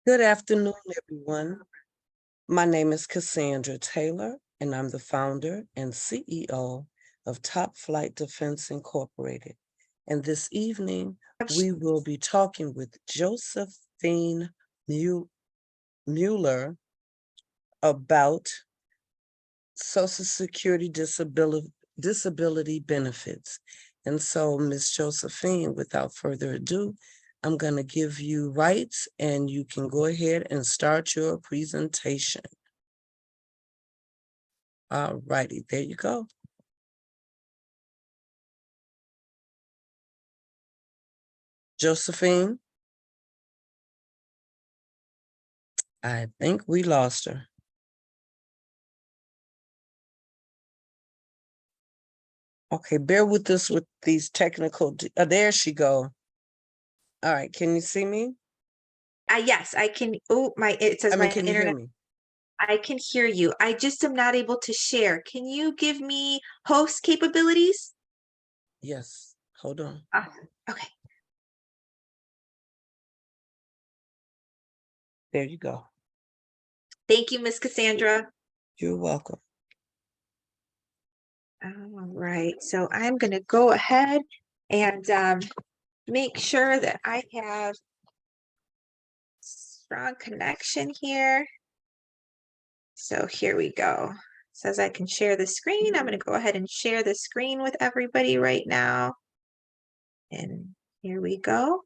Good afternoon, everyone. My name is Cassandra Taylor, and I'm the founder and CEO of Top Flight Defense Incorporated. And this evening, we will be talking with Josephine Mueller about Social Security disability benefits. And so, Ms. Josephine, without further ado, I'm going to give you rights and you can go ahead and start your presentation. All righty, there you go. Josephine, I think we lost her. Okay, bear with us with these technical, there she go. All right, can you see me? Yes, I can. Oh, it says my Can you hear internet. me? I can hear you. I just am not able to share. Can you give me host capabilities? Yes, hold on. Okay. There you go. Thank you, Miss Cassandra. You're welcome. All right. So I'm going to go ahead and make sure that I have strong connection here. So here we go. It says I can share the screen. I'm going to go ahead and share the screen with everybody right now. And here we go.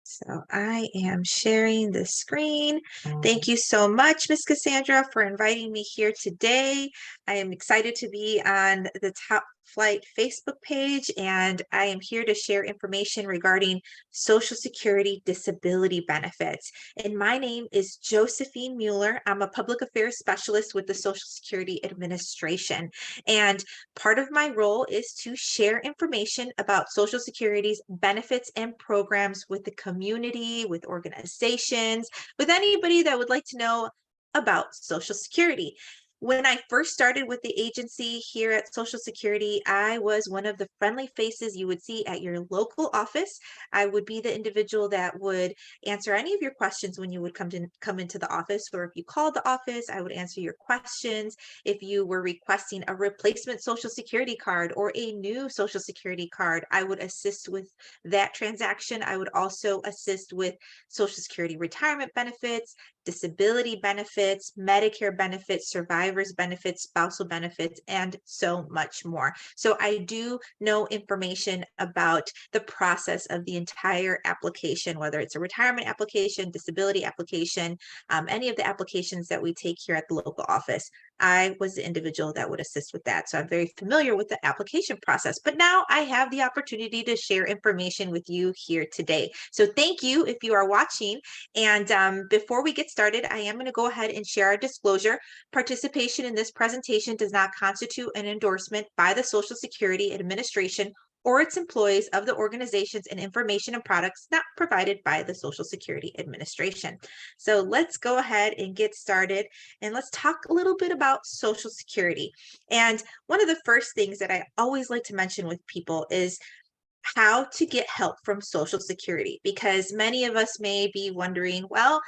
So I am sharing the screen. Thank you so much, Miss Cassandra, for inviting me here today. I am excited to be on the Top Flight Facebook page, and I am here to share information regarding Social Security disability benefits. And my name is Josephine Mueller. I'm a public affairs specialist with the Social Security Administration. And part of my role is to share information about Social Security's benefits and programs with the community, with organizations, with anybody that would like to know about Social Security. When I first started with the agency here at Social Security, I was one of the friendly faces you would see at your local office. I would be the individual that would answer any of your questions when you would come into the office, or if you called the office, I would answer your questions. If you were requesting a replacement Social Security card or a new Social Security card, I would assist with that transaction. I would also assist with Social Security retirement benefits, disability benefits, Medicare benefits, survivors benefits, spousal benefits, and so much more. So I do know information about the process of the entire application, whether it's a retirement application, disability application, any of the applications that we take here at the local office. I was the individual that would assist with that. So I'm very familiar with the application process, but now I have the opportunity to share information with you here today. So thank you if you are watching. And before we get started, I am going to go ahead and share our disclosure. Participation in this presentation does not constitute an endorsement by the Social Security Administration or its employees of the organizations and information and products not provided by the Social Security Administration. So let's go ahead and get started, and let's talk a little bit about Social Security. And one of the first things that I always like to mention with people is how to get help from Social Security, because many of us may be wondering, well,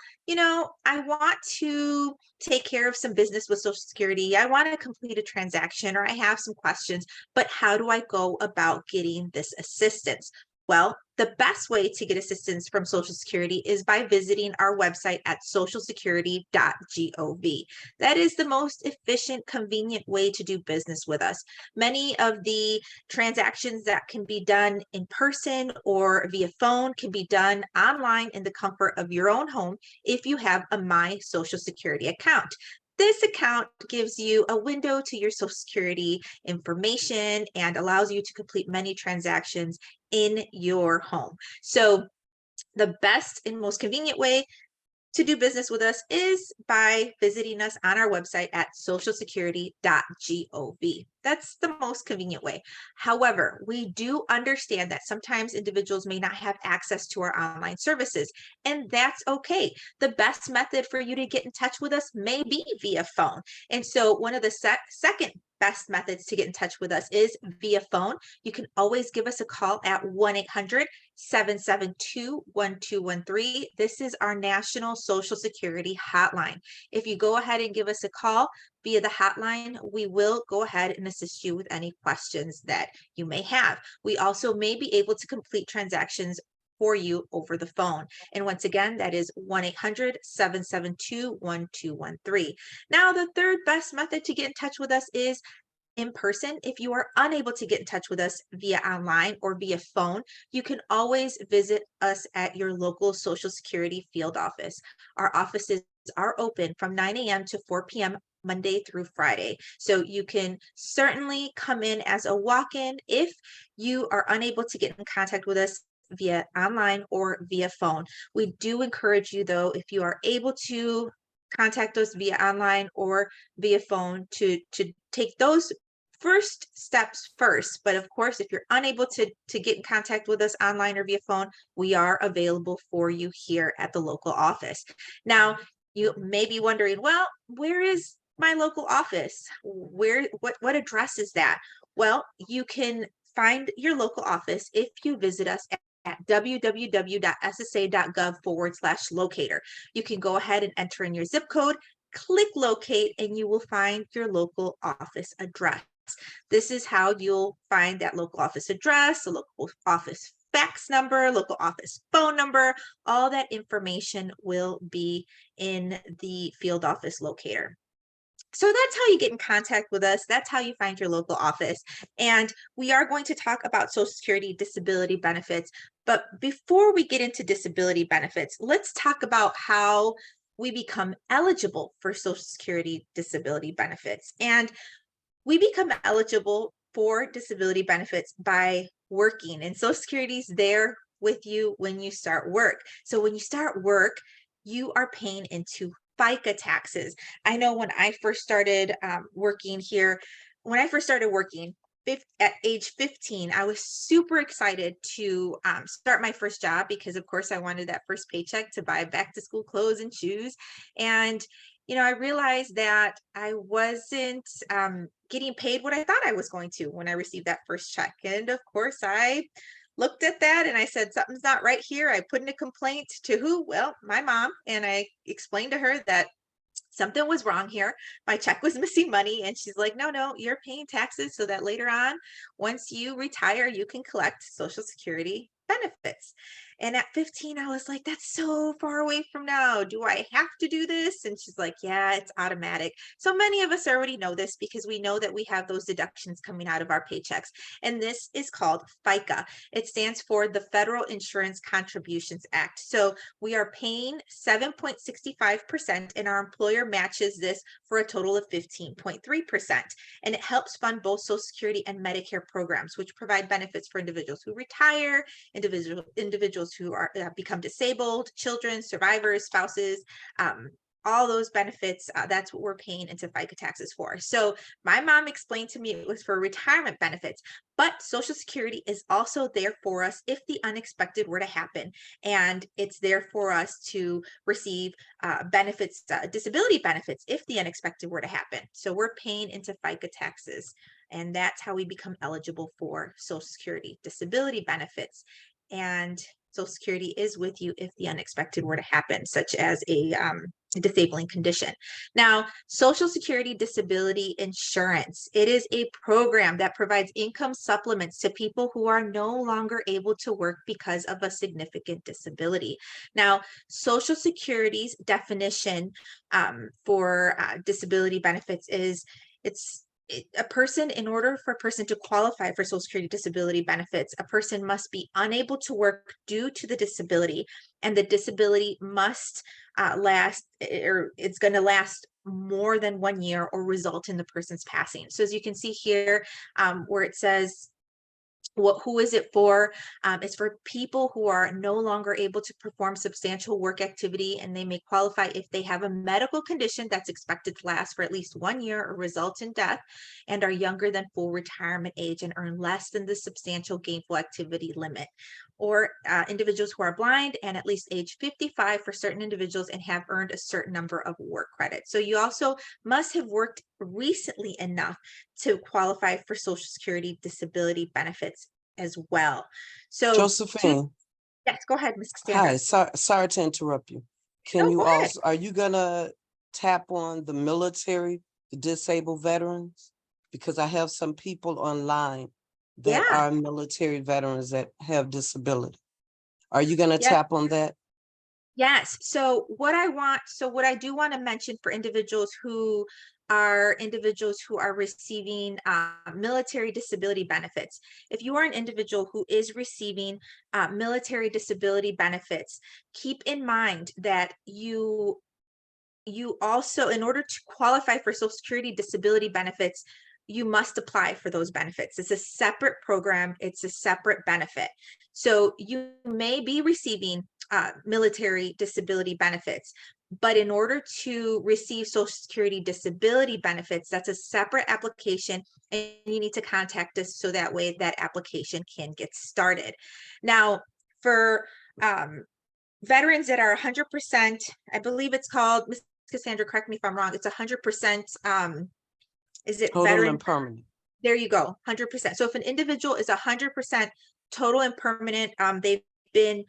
I want to take care of some business with Social Security. I want to complete a transaction, or I have some questions, but how do I go about getting this assistance? Well, the best way to get assistance from Social Security is by visiting our website at socialsecurity.gov. That is the most efficient, convenient way to do business with us. Many of the transactions that can be done in person or via phone can be done online in the comfort of your own home if you have a My Social Security account. This account gives you a window to your Social Security information and allows you to complete many transactions in your home. So the best and most convenient way to do business with us is by visiting us on our website at socialsecurity.gov. That's the most convenient way. However, we do understand that sometimes individuals may not have access to our online services, and that's okay. The best method for you to get in touch with us may be via phone. And so one of the second best methods to get in touch with us is via phone. You can always give us a call at 1-800-772-1213. This is our national Social Security hotline. If you go ahead and give us a call via the hotline, we will go ahead and assist you with any questions that you may have. We also may be able to complete transactions for you over the phone. And once again, that is 1-800-772-1213. Now, the third best method to get in touch with us is in person. If you are unable to get in touch with us via online or via phone, you can always visit us at your local Social Security field office. Our offices are open from 9 a.m. to 4 p.m. Monday through Friday. So you can certainly come in as a walk-in if you are unable to get in contact with us via online or via phone. We do encourage you, though, if you are able to contact us via online or via phone, to take those first steps first. But of course, if you're unable to get in contact with us online or via phone, we are available for you here at the local office. Now, you may be wondering, well, where is my local office? What address is that? Well, you can find your local office if you visit us at www.ssa.gov/locator. You can go ahead and enter in your zip code, click locate, and you will find your local office address. This is how you'll find that local office address, the local office fax number, local office phone number. All that information will be in the field office locator. So that's how you get in contact with us. That's how you find your local office. And we are going to talk about Social Security disability benefits. But before we get into disability benefits, let's talk about how we become eligible for Social Security disability benefits. And we become eligible for disability benefits by working, and Social Security is there with you when you start work. So when you start work, you are paying into FICA taxes. I know when I first started working here, when I first started working at age 15, I was super excited to start my first job because, of course, I wanted that first paycheck to buy back to school clothes and shoes. And I realized that I wasn't getting paid what I thought I was going to when I received that first check. And of course, I looked at that and I said, something's not right here. I put in a complaint to who? Well, my mom. And I explained to her that something was wrong here. My check was missing money. And she's like, no, you're paying taxes so that later on, once you retire, you can collect Social Security benefits. And at 15, I was like, that's so far away from now. Do I have to do this? And she's like, yeah, it's automatic. So many of us already know this because we know that we have those deductions coming out of our paychecks. And this is called FICA. It stands for the Federal Insurance Contributions Act. So we are paying 7.65%, and our employer matches this for a total of 15.3%. And it helps fund both Social Security and Medicare programs, which provide benefits for individuals who retire, individuals who are become disabled, children, survivors, spouses, all those benefits. That's what we're paying into FICA taxes for. So my mom explained to me it was for retirement benefits, but Social Security is also there for us if the unexpected were to happen. And it's there for us to receive benefits, disability benefits, if the unexpected were to happen. So we're paying into FICA taxes. And that's how we become eligible for Social Security disability benefits. And Social Security is with you if the unexpected were to happen, such as a disabling condition. Now, Social Security disability insurance, it is a program that provides income supplements to people who are no longer able to work because of a significant disability. Now, Social Security's definition for disability benefits is in order for a person to qualify for Social Security disability benefits, a person must be unable to work due to the disability, and the disability must last, or it's going to last more than 1 year or result in the person's passing. So as you can see here, where it says, who is it for? It's for people who are no longer able to perform substantial work activity, and they may qualify if they have a medical condition that's expected to last for at least 1 year or result in death, and are younger than full retirement age and earn less than the substantial gainful activity limit. Or individuals who are blind and at least age 55 for certain individuals and have earned a certain number of work credits. So you also must have worked recently enough to qualify for Social Security disability benefits as well. So Josephine, Yes, go ahead, Ms. Hi, Cassandra. sorry to interrupt you. Can No, you go ahead. also, are you gonna tap on the military, the disabled veterans? Because I have some people online that Yeah, are military veterans that have disability. Are you gonna yeah. tap on that? Yes. So what I do want to mention for individuals who are receiving military disability benefits. If you are an individual who is receiving military disability benefits, keep in mind that you also, in order to qualify for Social Security disability benefits, you must apply for those benefits. It's a separate program, it's a separate benefit. So you may be receiving military disability benefits, but in order to receive Social Security disability benefits, that's a separate application, and you need to contact us so that way that application can get started. Now, for um, veterans that are 100%, I believe it's called, Ms. Cassandra, correct me if I'm wrong, it's 100%, is it Total veteran? and permanent. There you go, 100%. So if an individual is 100% total and permanent, they've been,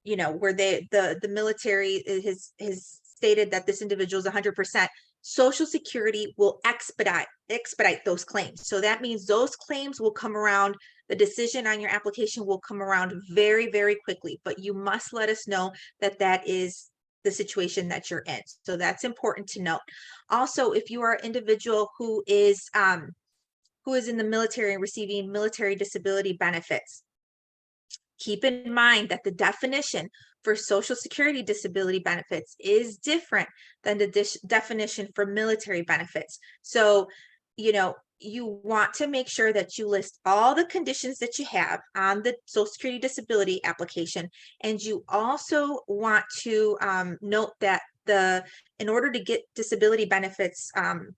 where the military has stated that this individual is 100%. Social Security will expedite those claims. So that means those claims will come around. The decision on your application will come around very, very quickly. But you must let us know that that is the situation that you're in. So that's important to note. Also, if you are an individual who is in the military and receiving military disability benefits, keep in mind that the definition for Social Security disability benefits is different than the definition for military benefits. So, you want to make sure that you list all the conditions that you have on the Social Security disability application. And you also want to note that in order to get disability benefits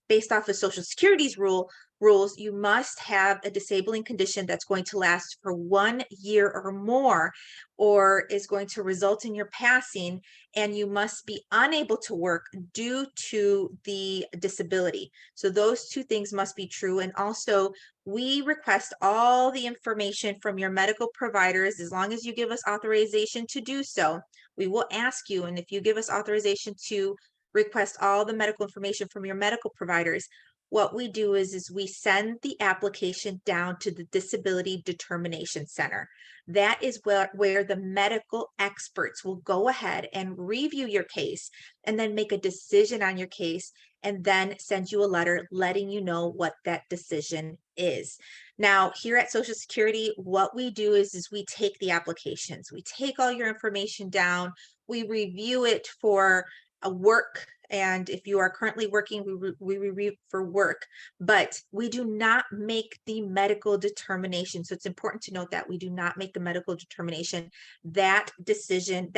based off of Social Security's rules, you must have a disabling condition that's going to last for 1 year or more, or is going to result in your passing, and you must be unable to work due to the disability. So those two things must be true. And also, we request all the information from your medical providers. As long as you give us authorization to do so, we will ask you. And if you give us authorization to request all the medical information from your medical providers, what we do is we send the application down to the Disability Determination Center. That is where the medical experts will go ahead and review your case and then make a decision on your case, and then send you a letter letting you know what that decision is. Now, here at Social Security, what we do is we take the applications, we take all your information down, we review it for a work. And if you are currently working, we review for work, but we do not make the medical determination. So it's important to note that we do not make the medical determination. That decision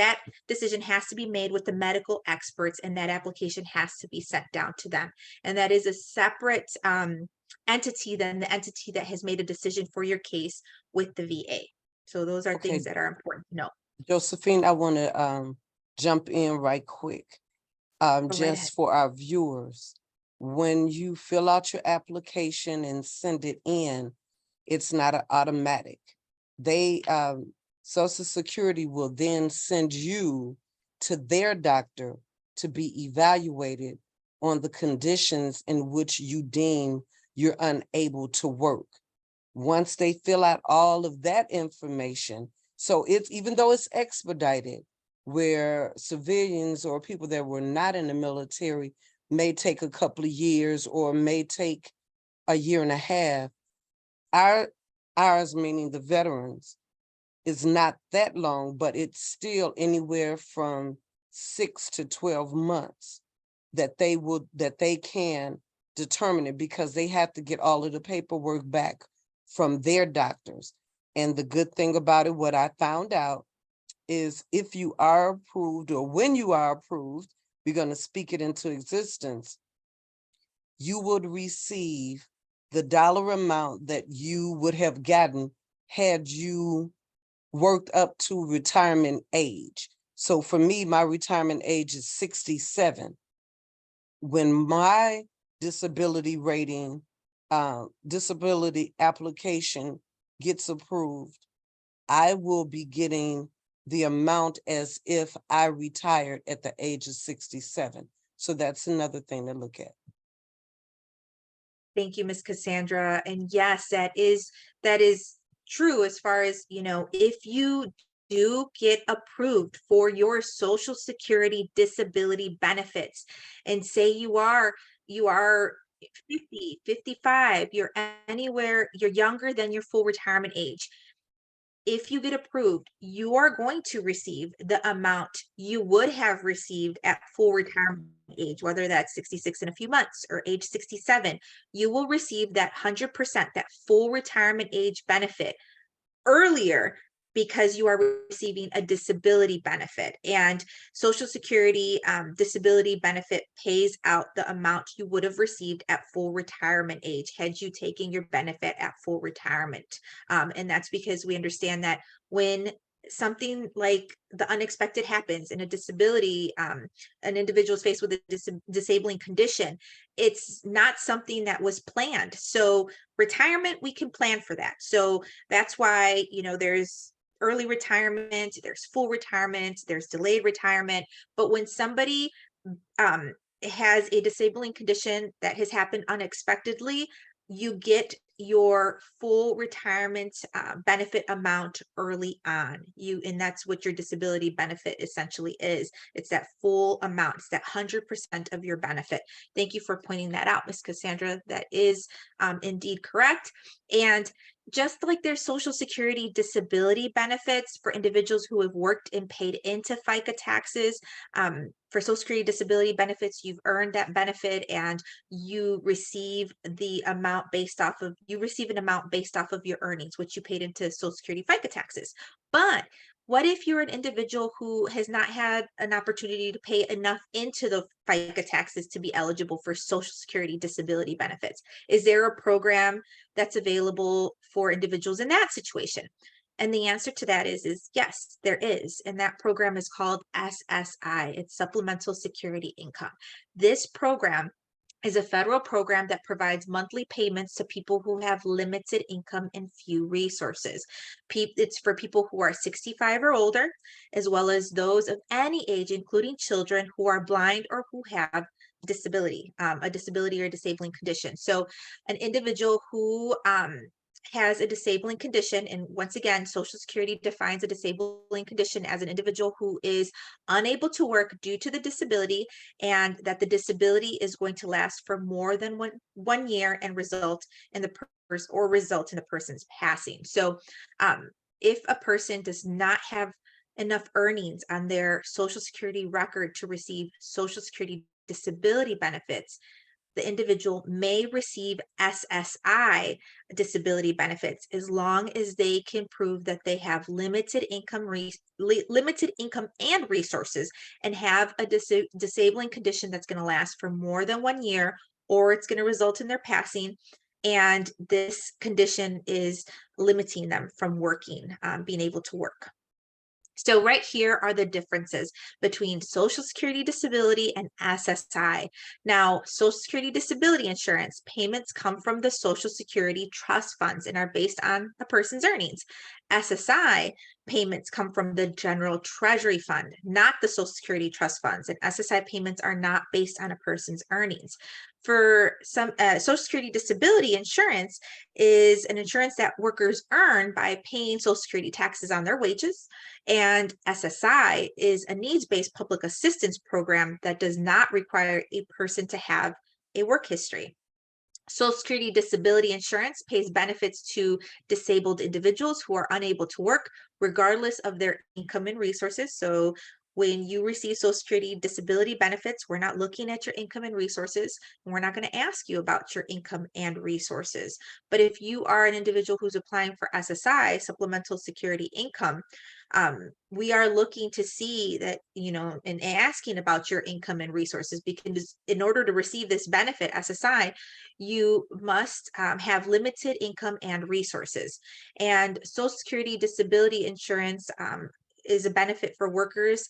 has to be made with the medical experts, and that application has to be sent down to them. And that is a separate entity than the entity that has made a decision for your case with the VA. So those are Okay, things that are important to know. Josephine, I wanna jump in right quick. Go right ahead. Just for our viewers, when you fill out your application and send it in, it's not an automatic. They, Social Security will then send you to their doctor to be evaluated on the conditions in which you deem you're unable to work. Once they fill out all of that information, so it's, even though it's expedited, where civilians or people that were not in the military may take a couple of years or may take a year and a half, ours, meaning the veterans, is not that long, but it's still anywhere from 6 to 12 months that they can determine it, because they have to get all of the paperwork back from their doctors. And the good thing about it, what I found out, is if you are approved, or when you are approved, we're going to speak it into existence, you would receive the dollar amount that you would have gotten had you worked up to retirement age. So for me, my retirement age is 67. When my disability rating, disability application gets approved, I will be getting the amount as if I retired at the age of 67. So that's another thing to look at. Thank you, Ms. Cassandra. And yes, that is true as far as, if you do get approved for your Social Security disability benefits, and say you are 50, 55, you're anywhere, you're younger than your full retirement age. If you get approved, you are going to receive the amount you would have received at full retirement age, whether that's 66 in a few months or age 67. You will receive that 100%, that full retirement age benefit earlier, because you are receiving a disability benefit. And Social Security disability benefit pays out the amount you would have received at full retirement age had you taken your benefit at full retirement. And that's because we understand that when something like the unexpected happens in a disability, an individual is faced with a disabling condition, it's not something that was planned. So retirement, we can plan for that. So that's why, there's early retirement, there's full retirement, there's delayed retirement. But when somebody um, has a disabling condition that has happened unexpectedly, you get your full retirement benefit amount early on. And that's what your disability benefit essentially is. It's that full amount. It's that 100% of your benefit. Thank you for pointing that out, Ms. Cassandra. That is indeed correct. And just like there's Social Security disability benefits for individuals who have worked and paid into FICA taxes, for Social Security disability benefits, you've earned that benefit and you receive an amount based off of your earnings, which you paid into Social Security FICA taxes. But what if you're an individual who has not had an opportunity to pay enough into the FICA taxes to be eligible for Social Security disability benefits? Is there a program that's available for individuals in that situation? And the answer to that is yes, there is. And that program is called SSI. It's Supplemental Security Income. This program is a federal program that provides monthly payments to people who have limited income and few resources. It's for people who are 65 or older, as well as those of any age, including children who are blind or who have disability, a disability or disabling condition. So an individual who has a disabling condition, and once again, Social Security defines a disabling condition as an individual who is unable to work due to the disability, and that the disability is going to last for more than one year and result in the person's passing. So if a person does not have enough earnings on their Social Security record to receive Social Security disability benefits, the individual may receive SSI disability benefits as long as they can prove that they have limited income and resources, and have a disabling condition that's going to last for more than 1 year, or it's going to result in their passing. And this condition is limiting them from working, being able to work. So right here are the differences between Social Security disability and SSI. Now, Social Security disability insurance payments come from the Social Security trust funds and are based on a person's earnings. SSI payments come from the General Treasury Fund, not the Social Security trust funds, and SSI payments are not based on a person's earnings. For some, Social Security disability insurance is an insurance that workers earn by paying Social Security taxes on their wages, and SSI is a needs-based public assistance program that does not require a person to have a work history. Social Security disability insurance pays benefits to disabled individuals who are unable to work, regardless of their income and resources. So when you receive Social Security disability benefits, we're not looking at your income and resources, and we're not going to ask you about your income and resources. But if you are an individual who's applying for SSI, Supplemental Security Income, we are looking to see that, and asking about your income and resources, because in order to receive this benefit, SSI, you must have limited income and resources. And Social Security disability insurance is a benefit for workers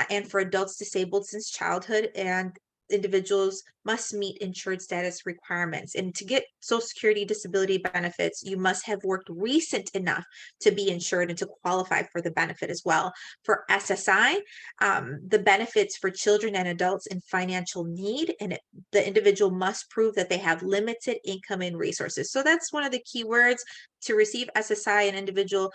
and for adults disabled since childhood. And individuals must meet insured status requirements. And to get Social Security disability benefits, you must have worked recent enough to be insured and to qualify for the benefit as well. For SSI, the benefits for children and adults in financial need, and the individual must prove that they have limited income and resources. So that's one of the key words. To receive SSI, an individual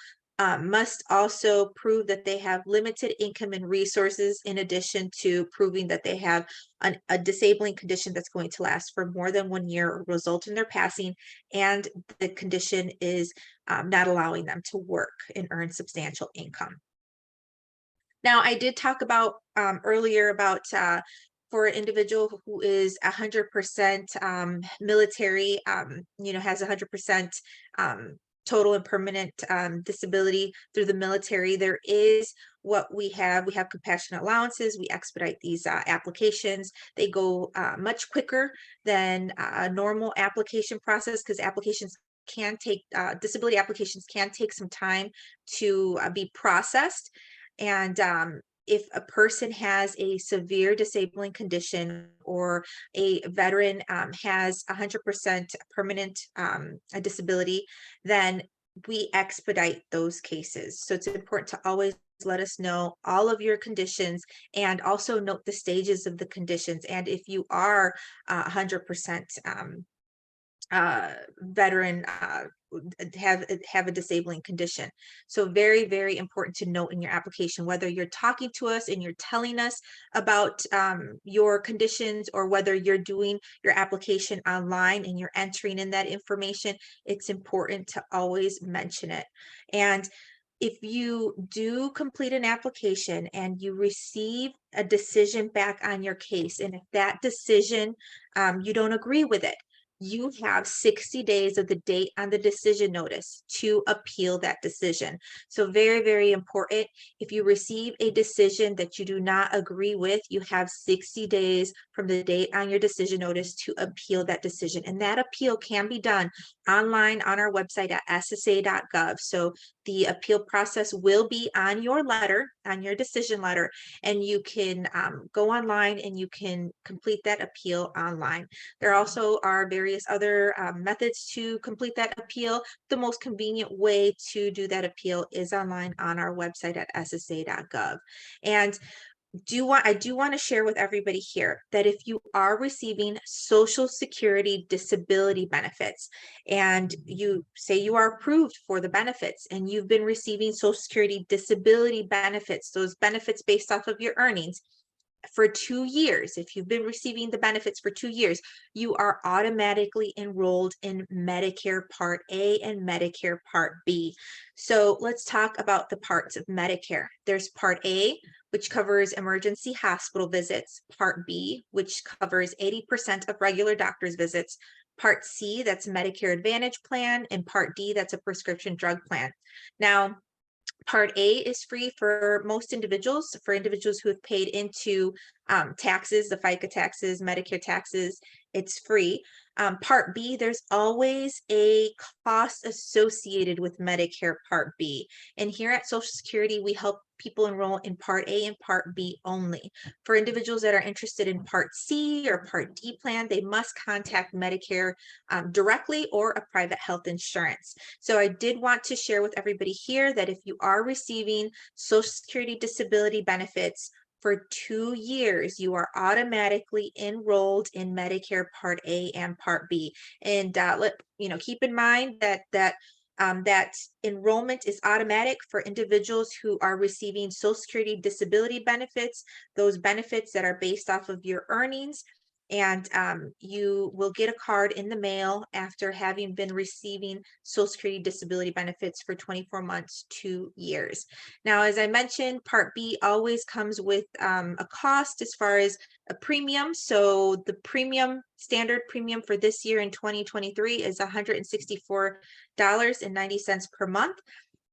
must also prove that they have limited income and resources, in addition to proving that they have a disabling condition that's going to last for more than 1 year or result in their passing, and the condition is not allowing them to work and earn substantial income. Now, I did talk about earlier about for an individual who is 100% military, has 100% total and permanent disability through the military, there is what we have. We have compassionate allowances. We expedite these applications. They go much quicker than a normal application process, because applications can take, disability applications can take some time to be processed. And if a person has a severe disabling condition, or a veteran has 100% permanent a disability, then we expedite those cases. So it's important to always let us know all of your conditions, and also note the stages of the conditions. And if you are 100% veteran, have a disabling condition. So very, very important to note in your application, whether you're talking to us and you're telling us about your conditions, or whether you're doing your application online and you're entering in that information, it's important to always mention it. And if you do complete an application and you receive a decision back on your case, and if that decision, you don't agree with it, you have 60 days of the date on the decision notice to appeal that decision. So very, very important. If you receive a decision that you do not agree with, you have 60 days from the date on your decision notice to appeal that decision. And that appeal can be done online on our website at ssa.gov. So the appeal process will be on your letter, on your decision letter, and you can go online and you can complete that appeal online. There also are various other methods to complete that appeal. The most convenient way to do that appeal is online on our website at ssa.gov. And I do want to share with everybody here that if you are receiving Social Security disability benefits, and you say you are approved for the benefits, and you've been receiving Social Security disability benefits, those benefits based off of your earnings, for 2 years, if you've been receiving the benefits for 2 years, you are automatically enrolled in Medicare Part A and Medicare Part B. So let's talk about the parts of Medicare. There's Part A, which covers emergency hospital visits. Part B, which covers 80% of regular doctor's visits. Part C, that's Medicare Advantage plan. And Part D, that's a prescription drug plan. Now, Part A is free for most individuals, for individuals who have paid into taxes, the FICA taxes, Medicare taxes, it's free. Part B, there's always a cost associated with Medicare Part B. And here at Social Security, we help people enroll in Part A and Part B only. For individuals that are interested in Part C or Part D plan, they must contact Medicare directly, or a private health insurance. So I did want to share with everybody here that if you are receiving Social Security disability benefits for 2 years, you are automatically enrolled in Medicare Part A and Part B. And keep in mind that that enrollment is automatic for individuals who are receiving Social Security disability benefits, those benefits that are based off of your earnings. And you will get a card in the mail after having been receiving Social Security disability benefits for 24 months, 2 years. Now, as I mentioned, Part B always comes with a cost as far as a premium. So the standard premium for this year in 2023 is $164.90 per month.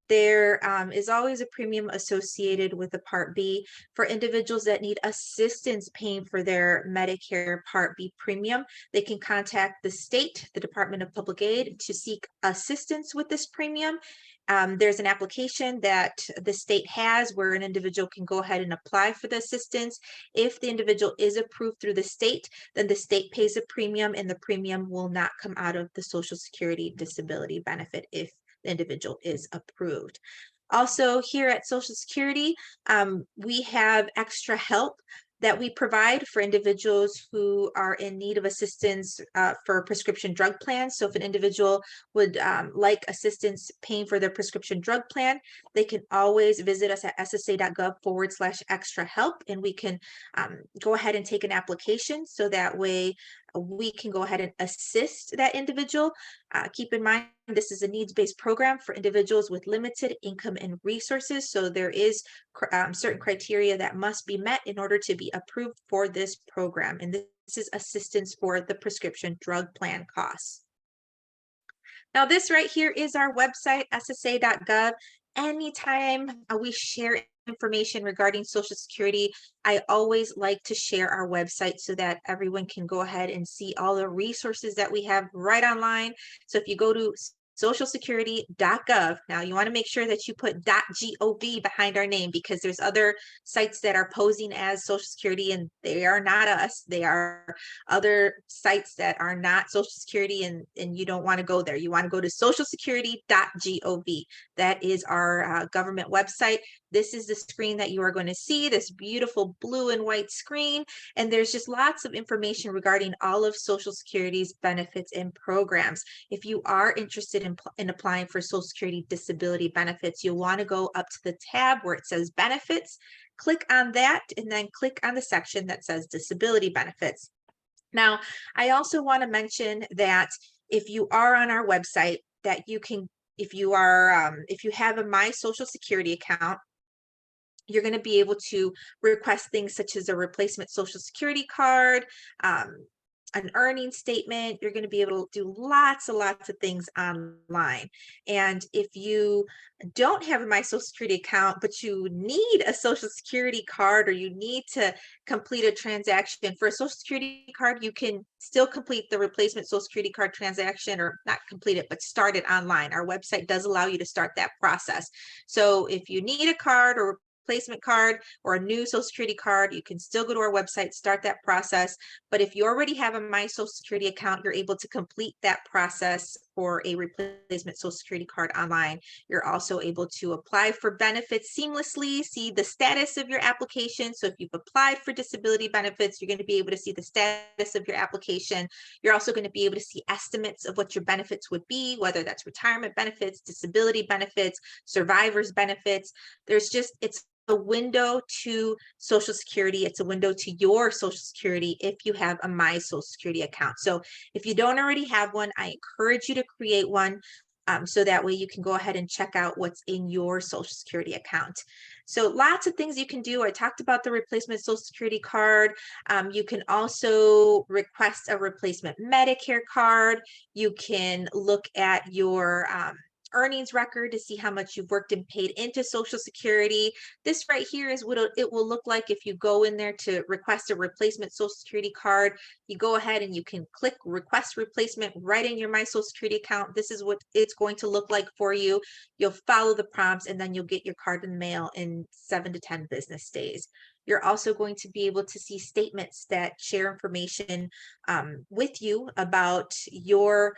There is always a premium associated with the Part B. For individuals that need assistance paying for their Medicare Part B premium, they can contact the state, the Department of Public Aid, to seek assistance with this premium. There's an application that the state has where an individual can go ahead and apply for the assistance. If the individual is approved through the state, then the state pays a premium, and the premium will not come out of the Social Security disability benefit if the individual is approved. Also, here at Social Security, we have extra help that we provide for individuals who are in need of assistance for prescription drug plans. So if an individual would like assistance paying for their prescription drug plan, they can always visit us at ssa.gov/extra help, and we can go ahead and take an application so that way we can go ahead and assist that individual. Keep in mind, this is a needs-based program for individuals with limited income and resources. So there is certain criteria that must be met in order to be approved for this program. And this is assistance for the prescription drug plan costs. Now, this right here is our website, ssa.gov. Anytime we share information regarding Social Security, I always like to share our website so that everyone can go ahead and see all the resources that we have right online. So if you go to socialsecurity.gov. Now you want to make sure that you put .gov behind our name, because there's other sites that are posing as Social Security and they are not us. They are other sites that are not Social Security, and you don't want to go there. You want to go to socialsecurity.gov. That is our government website. This is the screen that you are going to see, this beautiful blue and white screen. And there's just lots of information regarding all of Social Security's benefits and programs. If you are interested in applying for Social Security disability benefits, you'll want to go up to the tab where it says benefits, click on that, and then click on the section that says disability benefits. Now, I also want to mention that if you are on our website, that you can, if you have a My Social Security account, you're going to be able to request things such as a replacement Social Security card, an earning statement. You're going to be able to do lots and lots of things online. And if you don't have a My Social Security account, but you need a Social Security card, or you need to complete a transaction for a Social Security card, you can still complete the replacement Social Security card transaction, or not complete it, but start it online. Our website does allow you to start that process. So if you need a card or replacement card or a new Social Security card, you can still go to our website, start that process. But if you already have a My Social Security account, you're able to complete that process for a replacement Social Security card online. You're also able to apply for benefits seamlessly, see the status of your application. So if you've applied for disability benefits, you're going to be able to see the status of your application. You're also going to be able to see estimates of what your benefits would be, whether that's retirement benefits, disability benefits, survivors benefits. It's a window to Social Security. It's a window to your Social Security if you have a My Social Security account. So if you don't already have one, I encourage you to create one, so that way you can go ahead and check out what's in your Social Security account. So lots of things you can do. I talked about the replacement Social Security card. You can also request a replacement Medicare card. You can look at your earnings record to see how much you've worked and paid into Social Security. This right here is what it will look like if you go in there to request a replacement Social Security card. You go ahead and you can click request replacement right in your My Social Security account. This is what it's going to look like for you. You'll follow the prompts, and then you'll get your card in the mail in 7 to 10 business days. You're also going to be able to see statements that share information with you about your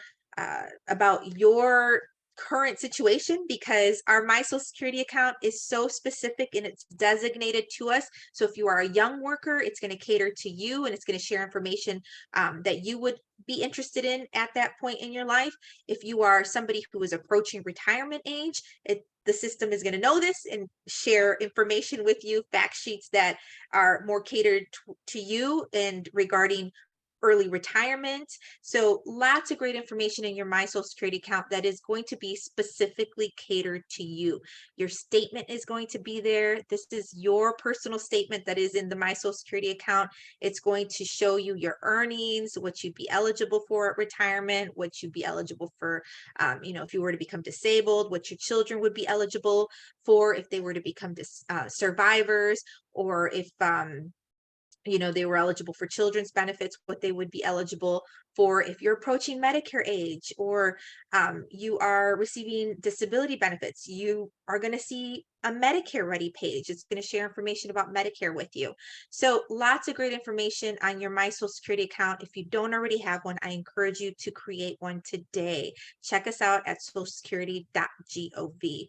current situation, because our My Social Security account is so specific and it's designated to us. So if you are a young worker, it's going to cater to you, and it's going to share information that you would be interested in at that point in your life. If you are somebody who is approaching retirement age, the system is going to know this and share information with you, fact sheets that are more catered to you and regarding early retirement. So lots of great information in your My Social Security account that is going to be specifically catered to you. Your statement is going to be there. This is your personal statement that is in the My Social Security account. It's going to show you your earnings, what you'd be eligible for at retirement, what you'd be eligible for, if you were to become disabled, what your children would be eligible for if they were to become survivors, or if They were eligible for children's benefits, what they would be eligible for if you're approaching Medicare age, or you are receiving disability benefits. You are going to see a Medicare Ready page. It's going to share information about Medicare with you. So lots of great information on your My Social Security account. If you don't already have one, I encourage you to create one today. Check us out at socialsecurity.gov.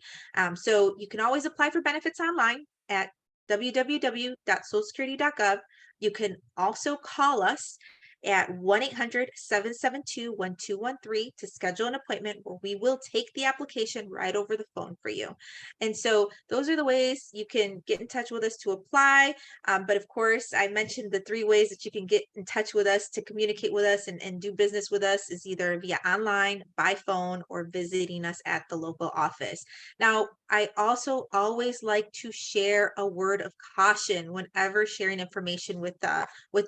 So you can always apply for benefits online at www.socialsecurity.gov. You can also call us at 1-800-772-1213 to schedule an appointment where we will take the application right over the phone for you. And so those are the ways you can get in touch with us to apply. But of course, I mentioned the 3 ways that you can get in touch with us to communicate with us and do business with us is either via online, by phone, or visiting us at the local office. Now, I also always like to share a word of caution whenever sharing information with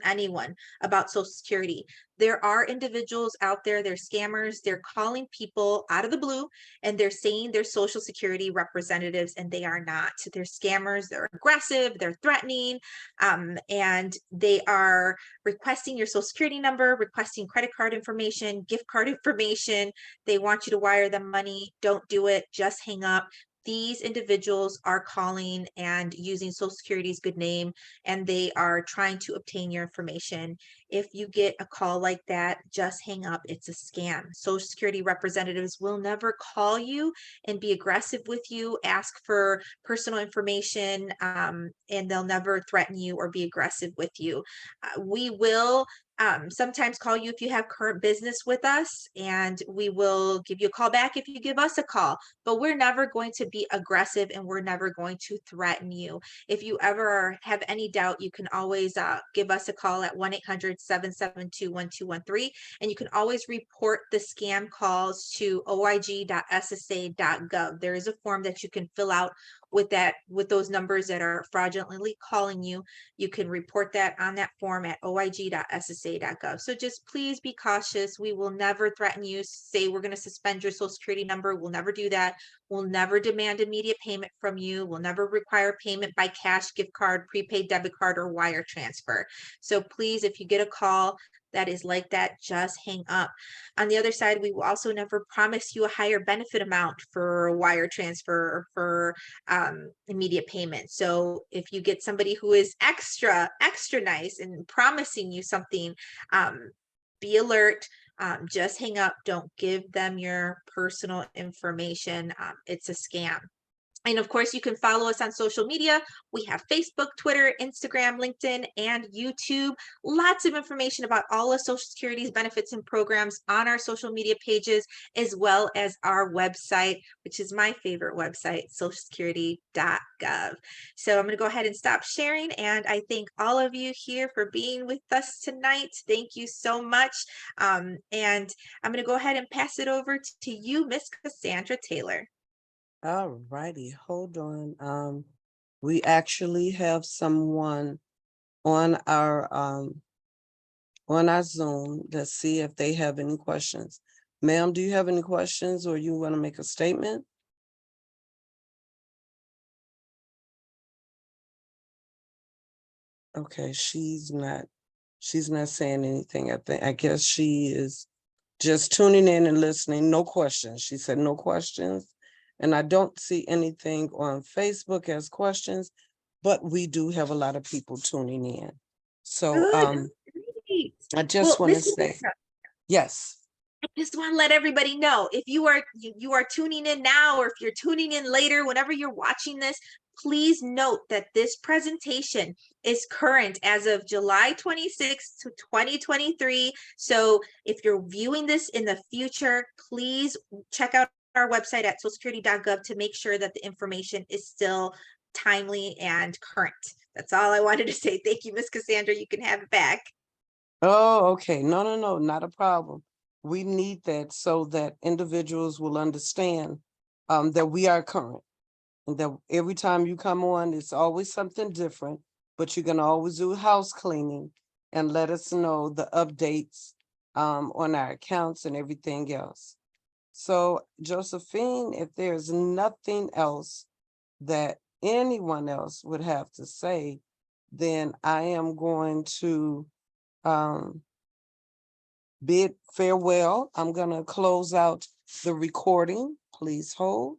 anyone about Social Security. There are individuals out there, they're scammers, they're calling people out of the blue and they're saying they're Social Security representatives, and they are not. They're scammers, they're aggressive, they're threatening, and they are requesting your Social Security number, requesting credit card information, gift card information. They want you to wire them money. Don't do it, just hang up. These individuals are calling and using Social Security's good name, and they are trying to obtain your information. If you get a call like that, just hang up. It's a scam. Social Security representatives will never call you and be aggressive with you, ask for personal information, and they'll never threaten you or be aggressive with you. We will sometimes call you if you have current business with us, and we will give you a call back if you give us a call, but we're never going to be aggressive and we're never going to threaten you. If you ever have any doubt, you can always give us a call at 1-800-772-1213, and you can always report the scam calls to oig.ssa.gov. There is a form that you can fill out with those numbers that are fraudulently calling you. You can report that on that form at oig.ssa.gov. So just please be cautious. We will never threaten you, say we're going to suspend your Social Security number. We'll never do that. We'll never demand immediate payment from you. We'll never require payment by cash, gift card, prepaid debit card, or wire transfer. So please, if you get a call that is like that, just hang up. On the other side, we will also never promise you a higher benefit amount for a wire transfer or for immediate payment. So if you get somebody who is extra nice and promising you something, be alert. Just hang up. Don't give them your personal information. It's a scam. And of course, you can follow us on social media. We have Facebook, Twitter, Instagram, LinkedIn, and YouTube. Lots of information about all of Social Security's benefits and programs on our social media pages, as well as our website, which is my favorite website, socialsecurity.gov. So I'm going to go ahead and stop sharing. And I thank all of you here for being with us tonight. Thank you so much. And I'm going to go ahead and pass it over to you, Miss Cassandra Taylor. All righty, hold on. We actually have someone on our Zoom. Let's see if they have any questions. Ma'am, do you have any questions or you want to make a statement? Okay, she's not saying anything. I guess she is just tuning in and listening. No questions. She said no questions. And I don't see anything on Facebook as questions, but we do have a lot of people tuning in. So Great. I just want to say, yes. I just want to let everybody know, if you are tuning in now, or if you're tuning in later, whenever you're watching this, please note that this presentation is current as of July 26th, 2023. So if you're viewing this in the future, please check out our website at socialsecurity.gov to make sure that the information is still timely and current. That's all I wanted to say. Thank you, Miss Cassandra. You can have it back. Oh, okay. No, not a problem. We need that so that individuals will understand that we are current. And that every time you come on, it's always something different, but you can always do house cleaning and let us know the updates on our accounts and everything else. So Josephine, if there's nothing else that anyone else would have to say, then I am going to bid farewell. I'm gonna close out the recording. Please hold.